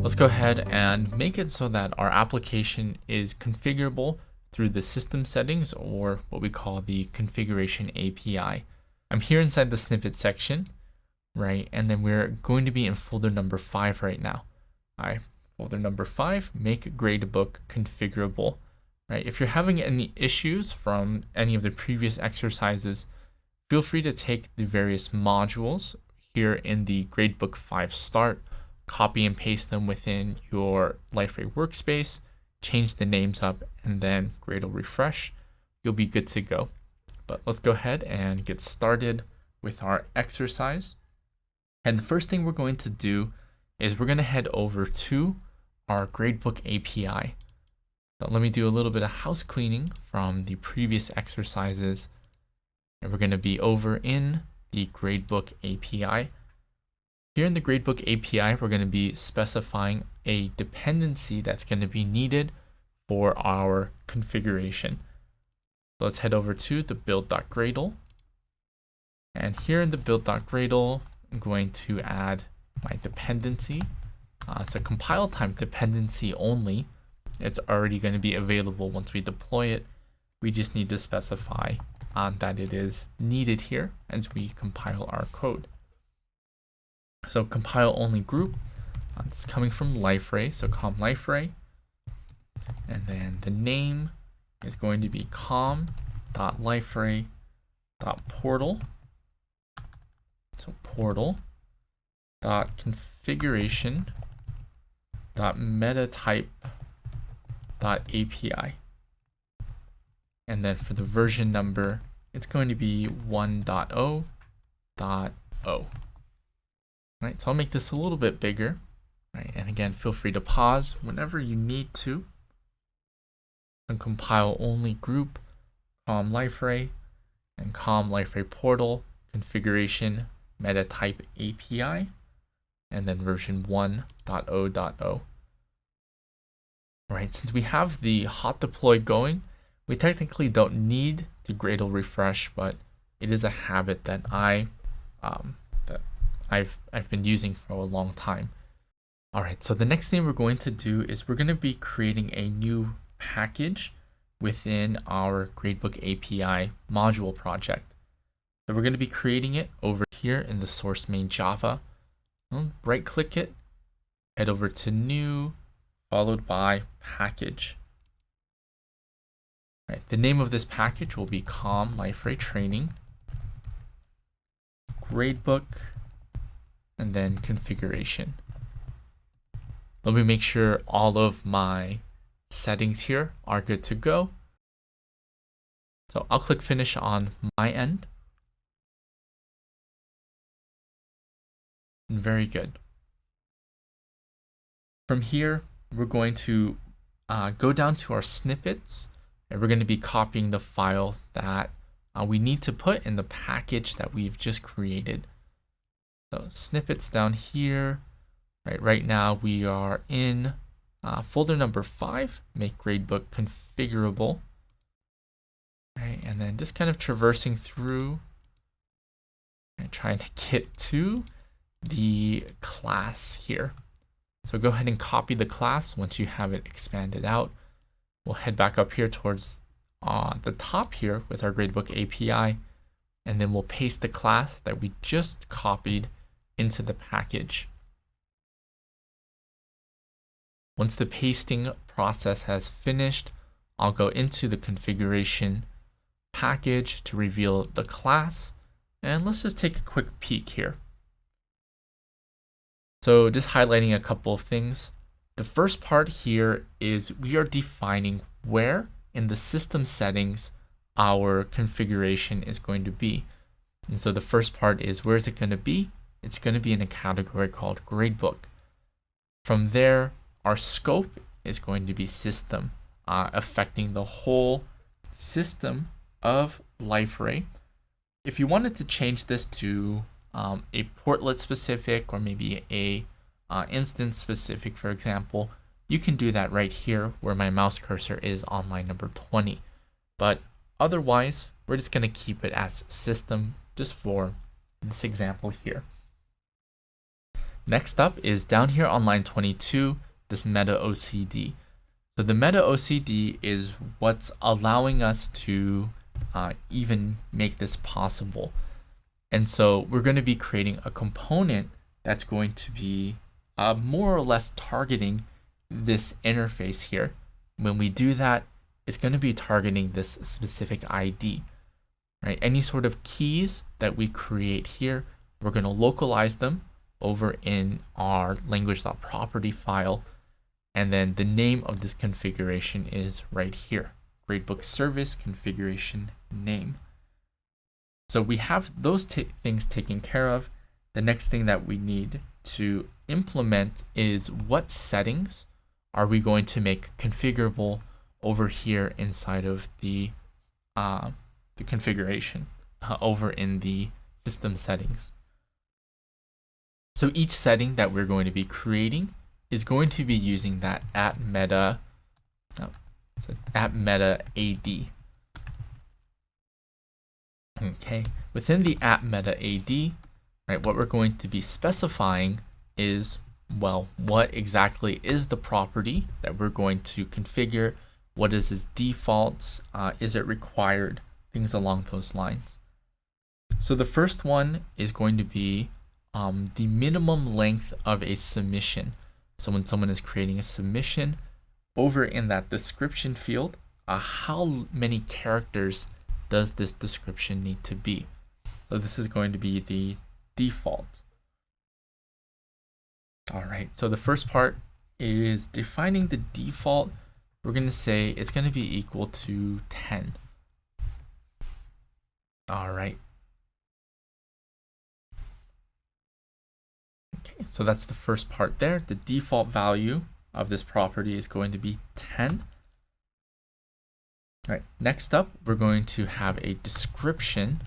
let's go ahead and make it so that our application is configurable through the system settings, or what we call the configuration API. I'm here inside the snippet section, right? And then we're going to be in folder number 5 right now. All right, folder number 5, make gradebook configurable, right? If you're having any issues from any of the previous exercises, feel free to take the various modules here in the gradebook 5 start, copy and paste them within your Liferay workspace, change the names up, and then Gradle refresh. You'll be good to go. But let's go ahead and get started with our exercise. And the first thing we're going to do is we're going to head over to our gradebook API. So let me do a little bit of house cleaning from the previous exercises. And we're going to be over in the gradebook API. Here in the gradebook API, we're going to be specifying a dependency that's going to be needed for our configuration. So let's head over to the build.gradle. And here in the build.gradle, I'm going to add my dependency. It's a compile time dependency only. It's already going to be available once we deploy it. We just need to specify that it is needed here as we compile our code. So compile only group, it's coming from Liferay, so com Liferay. And then the name is going to be com.liferay.portal. So portal.configuration.metatype.api. And then for the version number, it's going to be 1.0.0. Right, so I'll make this a little bit bigger. Right, and again, feel free to pause whenever you need to. And compile only group, com Liferay, and com Liferay portal configuration metatype API, and then version 1.0.0. Right, since we have the hot deploy going, we technically don't need to Gradle refresh, but it is a habit that I've been using for a long time. All right, so the next thing we're going to do is we're going to be creating a new package within our Gradebook API module project. So we're going to be creating it over here in the source main Java. Right click it, head over to new, followed by package. All right, the name of this package will be com Liferay training gradebook, and then configuration. Let me make sure all of my settings here are good to go. So I'll click finish on my end. Very good. From here, we're going to go down to our snippets, and we're going to be copying the file that we need to put in the package that we've just created. So snippets down here. Right now we are in folder number 5, make gradebook configurable. Right, and then just kind of traversing through and trying to get to the class here. So go ahead and copy the class once you have it expanded out. We'll head back up here towards the top here with our gradebook API, and then we'll paste the class that we just copied into the package. Once the pasting process has finished, I'll go into the configuration package to reveal the class, and let's just take a quick peek here. So just highlighting a couple of things. The first part here is we are defining where in the system settings our configuration is going to be. And so the first part is, where is it going to be? It's going to be in a category called gradebook. From there, our scope is going to be system, affecting the whole system of Liferay. If you wanted to change this to a portlet specific, or maybe a instance specific, for example, you can do that right here where my mouse cursor is on line number 20. But otherwise, we're just going to keep it as system just for this example here. Next up is down here on line 22, this meta OCD. So the meta OCD is what's allowing us to even make this possible. And so we're going to be creating a component that's going to be more or less targeting this interface here. When we do that, it's going to be targeting this specific ID, right? Any sort of keys that we create here, we're going to localize them over in our language.property file. And then the name of this configuration is right here, gradebook service configuration name. So we have those things taken care of. The next thing that we need to implement is what settings are we going to make configurable over here inside of the configuration over in the system settings. So each setting that we're going to be creating is going to be using that @meta AD. Okay, within the @meta AD, right, what we're going to be specifying is, well, what exactly is the property that we're going to configure? What is its defaults? Is it required? Things along those lines. So the first one is going to be the minimum length of a submission. So when someone is creating a submission, over in that description field, how many characters does this description need to be? So this is going to be the default. All right, so the first part is defining the default. We're going to say it's going to be equal to 10. All right. Okay, so that's the first part there. The default value of this property is going to be 10. All right, next up, we're going to have a description.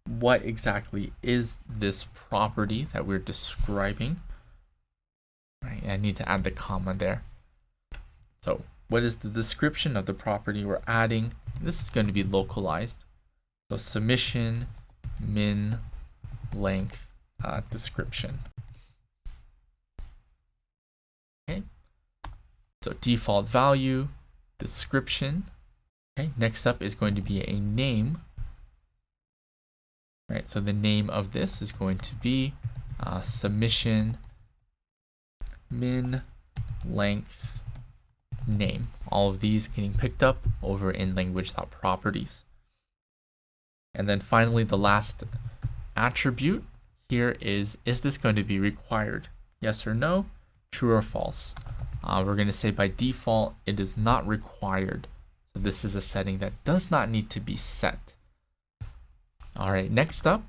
What exactly is this property that we're describing? Right, I need to add the comma there. So what is the description of the property we're adding? This is going to be localized. So submission min length description. Okay. So default value, description. Okay. Next up is going to be a name. Right. So the name of this is going to be submission min length name. All of these getting picked up over in language.properties. And then finally, the last attribute here is this going to be required? Yes or no, true or false? We're going to say by default, it is not required. So this is a setting that does not need to be set. All right, next up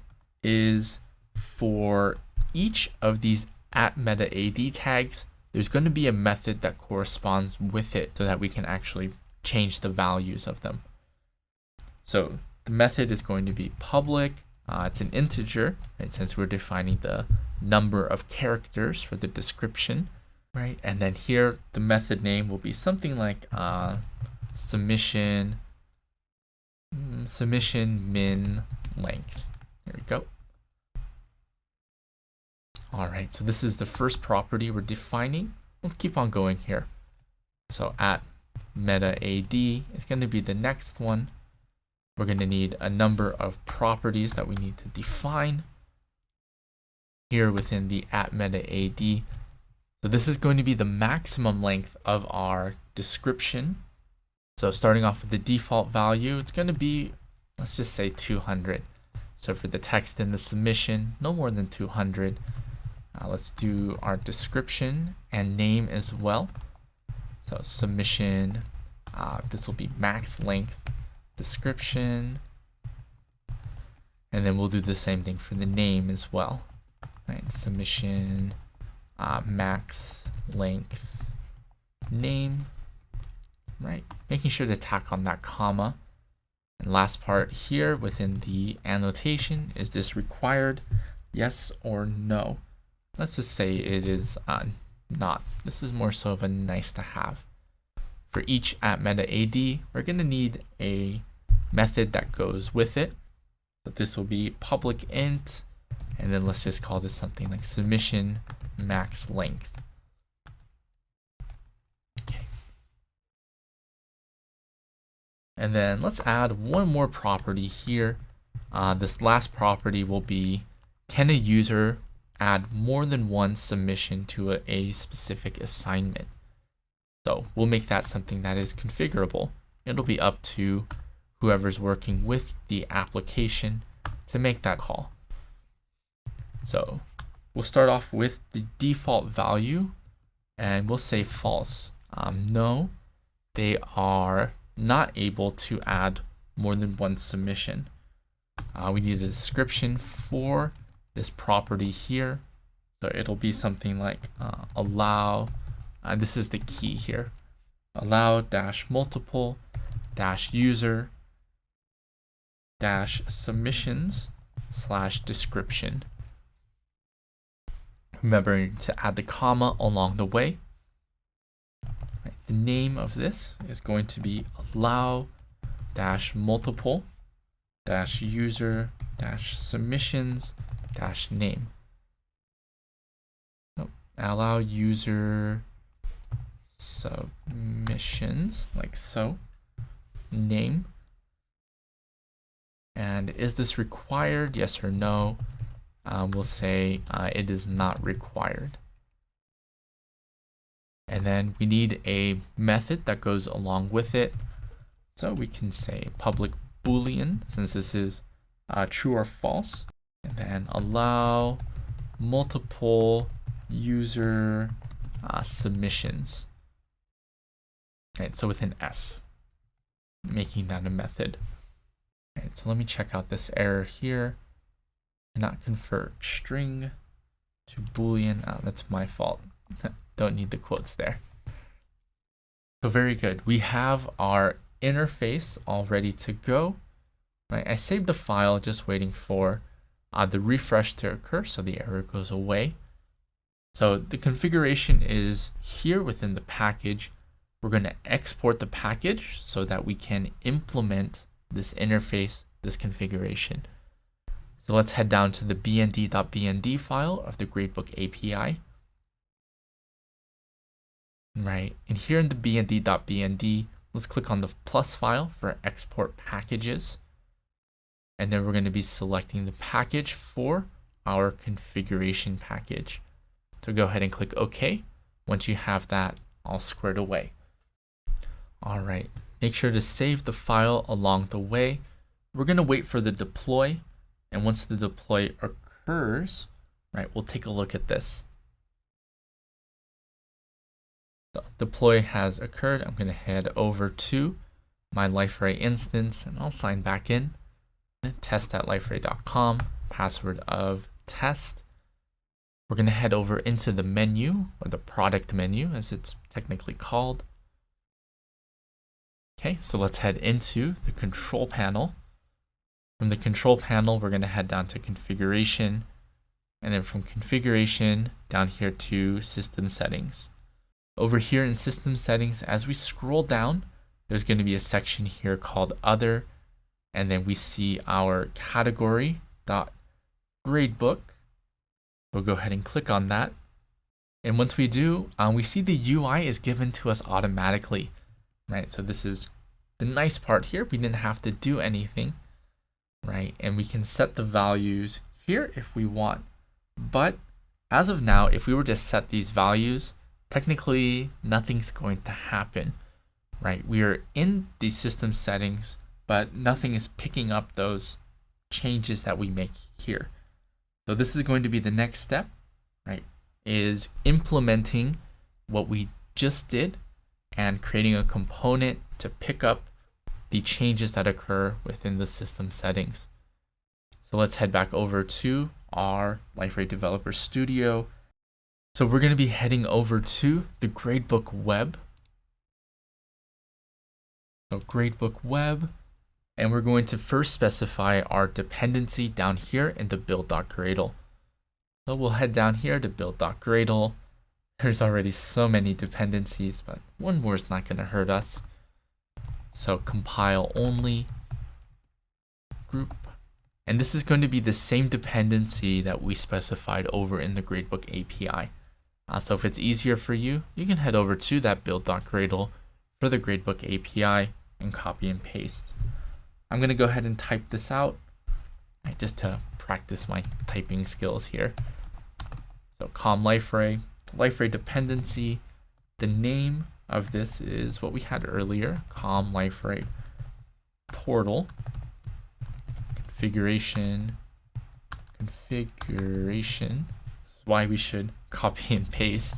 is for each of these @meta AD tags, there's going to be a method that corresponds with it so that we can actually change the values of them. So the method is going to be public. It's an integer, right? Since we're defining the number of characters for the description, right? And then here, the method name will be something like submission min length. There we go. All right, so this is the first property we're defining. Let's keep on going here. So @meta AD is going to be the next one. We're going to need a number of properties that we need to define here within the @meta AD. So this is going to be the maximum length of our description. So starting off with the default value, it's going to be, let's just say 200. So for the text in the submission, no more than 200. Let's do our description and name as well. So submission, this will be max length description. And then we'll do the same thing for the name as well. Right, submission, max length name. Right, making sure to tack on that comma. And last part here within the annotation, is this required? Yes or no? Let's just say it is not. This is more so of a nice to have. For each @meta AD, we're going to need a method that goes with it. So this will be public int And then let's just call this something like submission max length. Okay. And then let's add one more property here. This last property will be, can a user add more than one submission to a specific assignment? So we'll make that something that is configurable. It'll be up to whoever's working with the application to make that call. So we'll start off with the default value and we'll say false. No, they are not able to add more than one submission. We need a description for this property here. So it'll be something like allow, this is the key here, allow dash multiple dash user dash submissions slash description. Remembering to add the comma along the way. Right, the name of this is going to be allow dash multiple dash user dash submissions dash name. Allow user submissions like so, name. And is this required? Yes or no? We'll say it is not required. And then we need a method that goes along with it. So we can say public Boolean, since this is true or false. And then allow multiple user submissions. Right, so with an S, making that a method. Right, so let me check out this error here. Cannot convert string to Boolean. Oh, that's my fault. Don't need the quotes there. So very good. We have our interface all ready to go. Right, I saved the file, just waiting for the refresh to occur so the error goes away. So the configuration is here within the package. We're going to export the package so that we can implement this interface, this configuration. So let's head down to the bnd.bnd file of the Gradebook API. Right, and here in the bnd.bnd, let's click on the plus file for export packages. And then we're going to be selecting the package for our configuration package. So go ahead and click OK once you have that all squared away. All right, make sure to save the file along the way. We're going to wait for the deploy. And once the deploy occurs, right, we'll take a look at this. So deploy has occurred. I'm going to head over to my Liferay instance and I'll sign back in. Test@liferay.com, password of test. We're going to head over into the menu, or the product menu as it's technically called. Okay, so let's head into the control panel. From the control panel, we're going to head down to configuration, and then from configuration down here to system settings. Over here in system settings, as we scroll down, there's going to be a section here called other, and then we see our category.gradebook. We'll go ahead and click on that. And once we do, we see the UI is given to us automatically, right? So this is the nice part here. We didn't have to do anything, right? And we can set the values here if we want. But as of now, if we were to set these values, technically nothing's going to happen, right? We are in the system settings, but nothing is picking up those changes that we make here. So this is going to be the next step, right? Is implementing what we just did and creating a component to pick up the changes that occur within the system settings. So let's head back over to our Liferay Developer Studio. So we're going to be heading over to the Gradebook Web. So Gradebook Web. And we're going to first specify our dependency down here in the build.gradle. So we'll head down here to build.gradle. There's already so many dependencies, but one more is not going to hurt us. So compile only group And this is going to be the same dependency that we specified over in the Gradebook API. So if it's easier for you, you can head over to that build.gradle for the Gradebook API and copy and paste. I'm going to go ahead and type this out just to practice my typing skills here. So com Liferay dependency. The name of this is what we had earlier, com Liferay portal configuration. This is why we should copy and paste,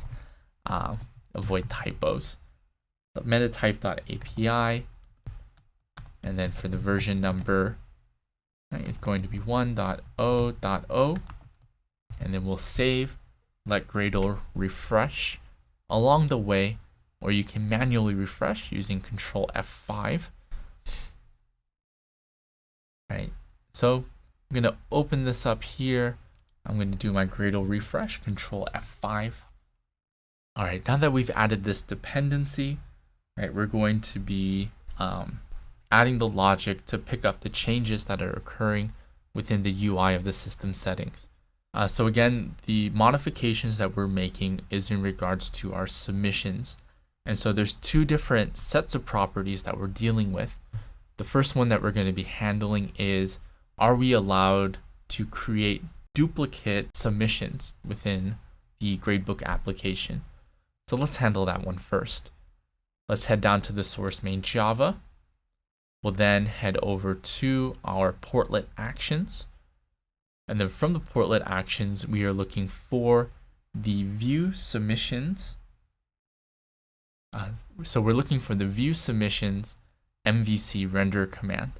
avoid typos. So metatype.api, and then for the version number, it's going to be 1.0.0, and then we'll save, let Gradle refresh along the way, or you can manually refresh using Control F5. Right, so I'm going to open this up here. I'm going to do my Gradle refresh, Control F5. All right, now that we've added this dependency, right, we're going to be adding the logic to pick up the changes that are occurring within the UI of the system settings. So again, the modifications that we're making is in regards to our submissions. And so there's two different sets of properties that we're dealing with. The first one that we're going to be handling is, are we allowed to create duplicate submissions within the Gradebook application? So let's handle that one first. Let's head down to the source main Java. We'll then head over to our portlet actions. And then from the portlet actions, we are looking for the view submissions. So we're looking for the view submissions MVC render command.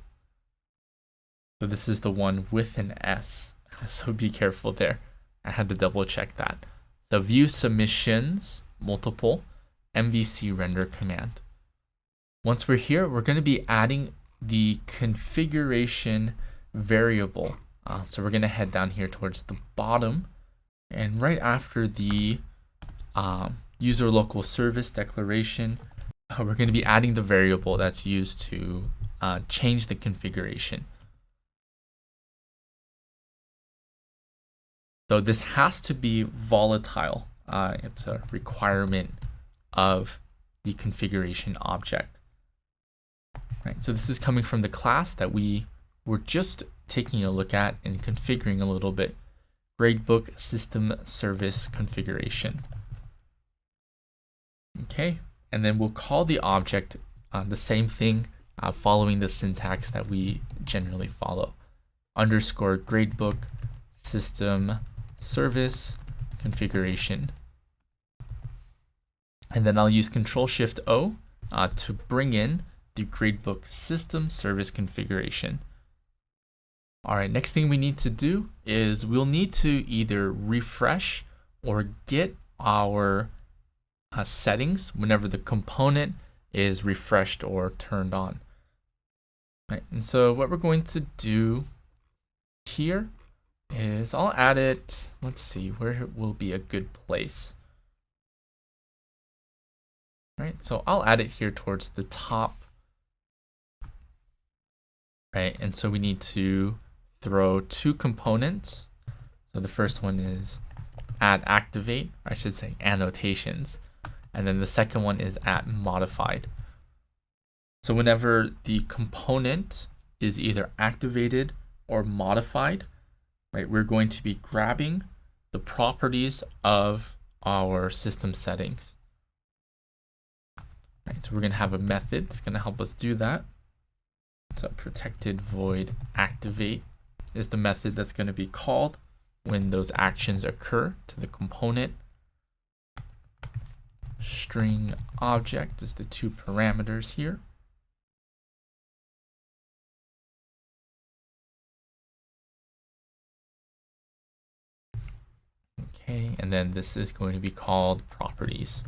So this is the one with an S. So be careful there. I had to double check that. So view submissions multiple MVC render command. Once we're here, we're going to be adding the configuration variable. So we're going to head down here towards the bottom, and right after the user local service declaration, we're going to be adding the variable that's used to change the configuration. So this has to be volatile. It's a requirement of the configuration object. Right, so this is coming from the class that we were just taking a look at and configuring a little bit. Gradebook system service configuration. Okay, and then we'll call the object the same thing, following the syntax that we generally follow. Underscore Gradebook system service configuration. And then I'll use Control-Shift-O to bring in the Gradebook system service configuration. All right, next thing we need to do is we'll need to either refresh or get our settings whenever the component is refreshed or turned on. Right, and so what we're going to do here is I'll add it, let's see, where will be a good place. Right, so I'll add it here towards the top. Right, and so we need to throw two components. So the first one is add activate, or I should say annotations. And then the second one is add modified. So whenever the component is either activated or modified, right, we're going to be grabbing the properties of our system settings. Right, so we're going to have a method that's going to help us do that. So protected void activate is the method that's going to be called when those actions occur to the component. String object is the two parameters here. Okay, and then this is going to be called properties.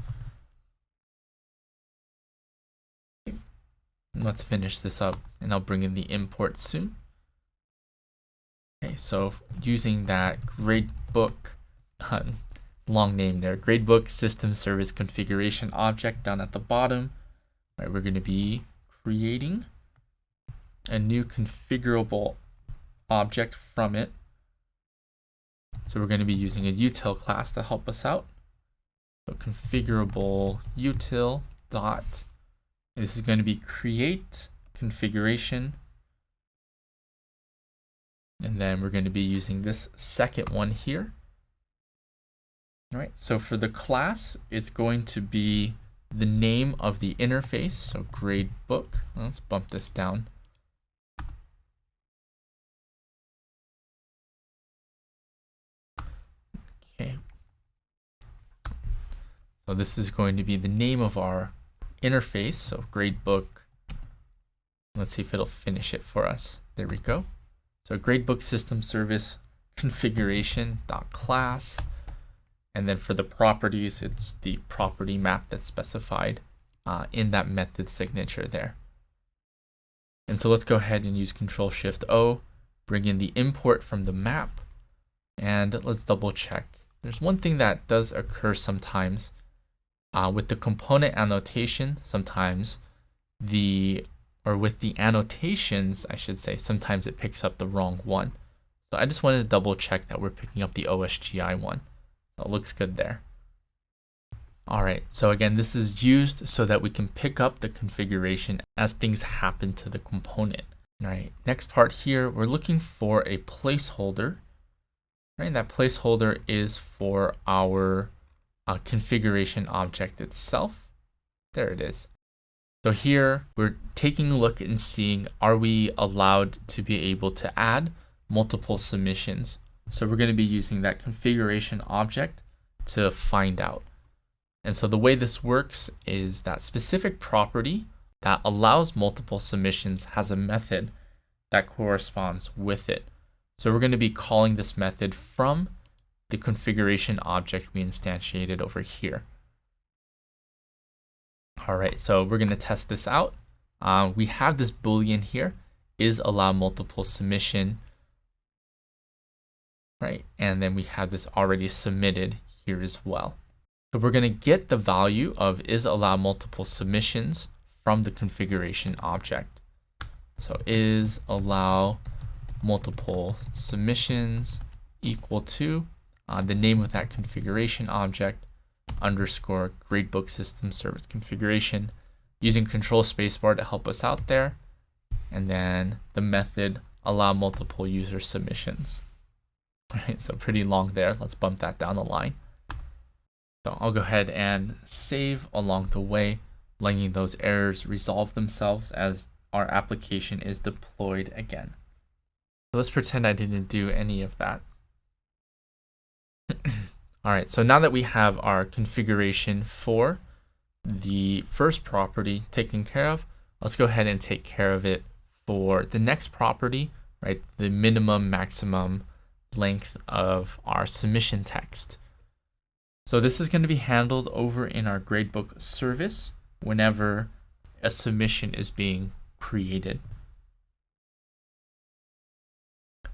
Let's finish this up and I'll bring in the import soon. Okay, so using that Gradebook, long name there, Gradebook system service configuration object down at the bottom, right, we're going to be creating a new configurable object from it. So we're going to be using a util class to help us out. So configurable util dot, this is going to be create configuration. And then we're going to be using this second one here. All right, so for the class, it's going to be the name of the interface, so gradebook. Let's bump this down. Okay. So this is going to be the name of our interface, so gradebook. Let's see if it'll finish it for us. There we go. So gradebook system service configuration.class. And then for the properties, it's the property map that's specified in that method signature there. And so let's go ahead and use Control-Shift-O, bring in the import from the map, and let's double check. There's one thing that does occur sometimes with the component annotation. Sometimes with the annotations, I should say, sometimes it picks up the wrong one. So I just wanted to double check that we're picking up the OSGI one. So it looks good there. All right, so again, this is used so that we can pick up the configuration as things happen to the component. All right, next part here, we're looking for a placeholder. Right, that placeholder is for our configuration object itself. There it is. So here we're taking a look and seeing, are we allowed to be able to add multiple submissions? So we're going to be using that configuration object to find out. And so the way this works is that specific property that allows multiple submissions has a method that corresponds with it. So we're going to be calling this method from the configuration object we instantiated over here. All right, so we're going to test this out. We have this Boolean here, is allow multiple submission, right? And then we have this already submitted here as well. So we're going to get the value of is allow multiple submissions from the configuration object. So is allow multiple submissions equal to the name of that configuration object underscore gradebook system service configuration, using control spacebar to help us out there, and then the method allow multiple user submissions. All right, so pretty long there. Let's bump that down the line. So I'll go ahead and save along the way, letting those errors resolve themselves as our application is deployed again. So let's pretend I didn't do any of that. All right, so now that we have our configuration for the first property taken care of, let's go ahead and take care of it for the next property, right? The minimum, maximum length of our submission text. So this is going to be handled over in our gradebook service whenever a submission is being created.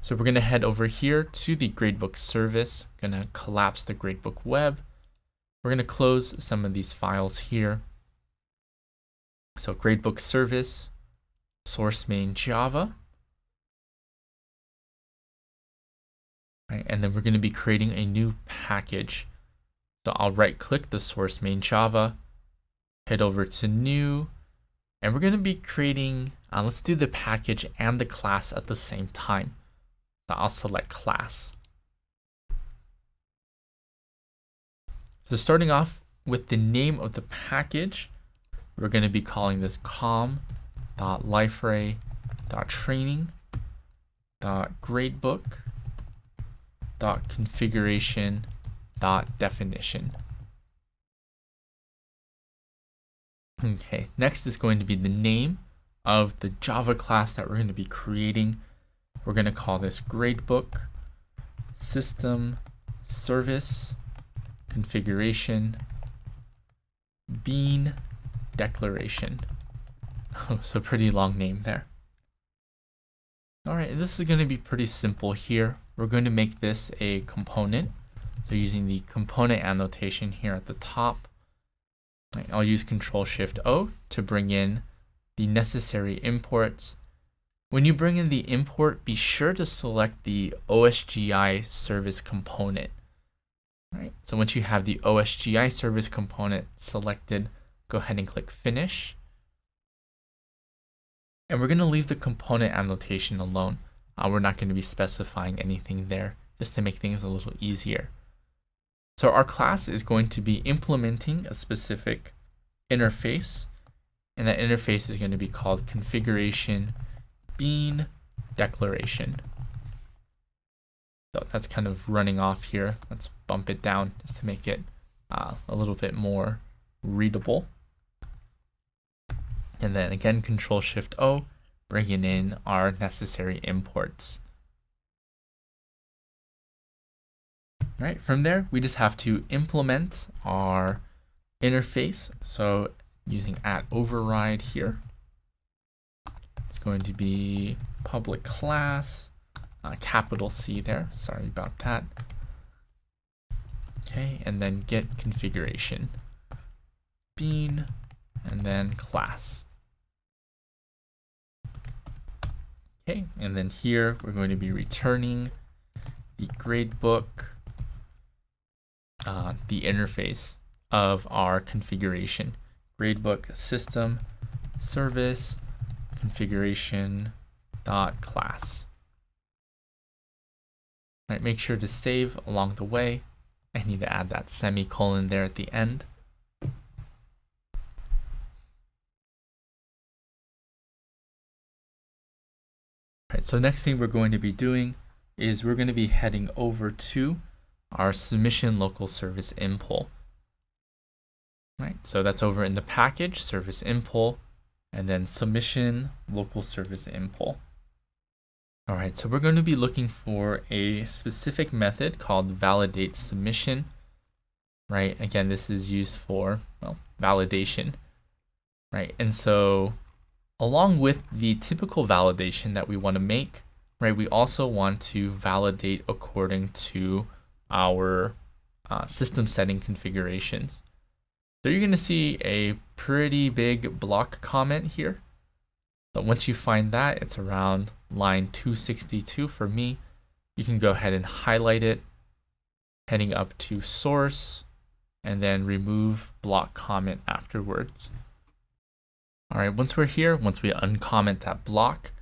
So we're going to head over here to the gradebook service, going to collapse the gradebook web. We're going to close some of these files here. So gradebook service, source main Java. Right, and then we're going to be creating a new package. So I'll right click the source main Java, head over to new, and we're going to be creating, let's do the package and the class at the same time. So I'll select class. So starting off with the name of the package, we're going to be calling this com.liferay.training.configuration.definition. Okay, next is going to be the name of the Java class that we're going to be creating. We're going to call this gradebook system service configuration bean declaration. Oh, so pretty long name there. All right, this is going to be pretty simple here. We're going to make this a component. So using the component annotation here at the top, I'll use Control-Shift-O to bring in the necessary imports. When you bring in the import, be sure to select the OSGI service component. Right. So once you have the OSGI service component selected, go ahead and click Finish. And we're going to leave the component annotation alone. We're not going to be specifying anything there, just to make things a little easier. So our class is going to be implementing a specific interface, and that interface is going to be called configuration bean declaration. So that's kind of running off here. Let's bump it down just to make it a little bit more readable. And then again, Control-Shift-O, bringing in our necessary imports. Right, from there, we just have to implement our interface. So using @override here, it's going to be public class, capital C there, sorry about that. Okay, and then get configuration bean, and then class. Okay, and then here we're going to be returning the gradebook, the interface of our configuration. Gradebook system service configuration dot class. Right, make sure to save along the way. I need to add that semicolon there at the end. Right, so next thing we're going to be doing is we're going to be heading over to our submission local service impl. Right, so that's over in the package service impl, and then submission local service impl. All right, so we're going to be looking for a specific method called validate submission. Right, again, this is used for, well, validation. Right, and so along with the typical validation that we want to make, right, we also want to validate according to our system setting configurations. So you're going to see a pretty big block comment here. But once you find that, it's around line 262 for me. You can go ahead and highlight it, heading up to source, and then remove block comment afterwards. All right, once we're here, once we uncomment that block,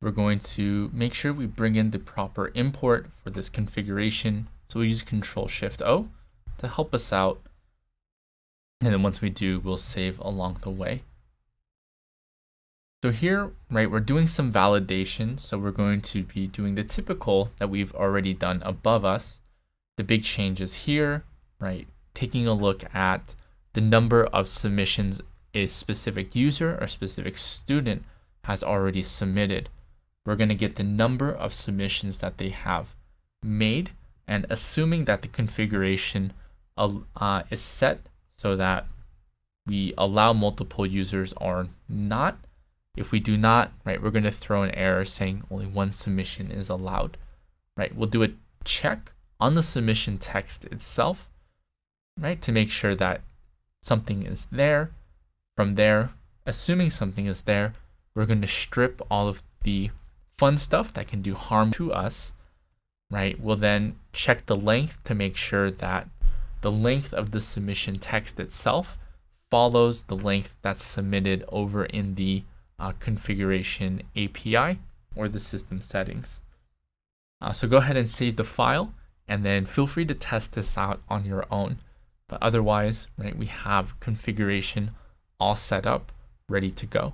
we're going to make sure we bring in the proper import for this configuration. So we use Control-Shift-O to help us out. And then once we do, we'll save along the way. So here, right, we're doing some validation. So we're going to be doing the typical that we've already done above us. The big changes here, right, taking a look at the number of submissions a specific user or specific student has already submitted. We're going to get the number of submissions that they have made, and assuming that the configuration is set so that we allow multiple users or not. If we do not, right, we're going to throw an error saying only one submission is allowed. Right, we'll do a check on the submission text itself, right, to make sure that something is there. From there, assuming something is there, we're going to strip all of the fun stuff that can do harm to us, right? We'll then check the length to make sure that the length of the submission text itself follows the length that's submitted over in the configuration API or the system settings. So go ahead and save the file, and then feel free to test this out on your own. But otherwise, right, we have configuration all set up, ready to go.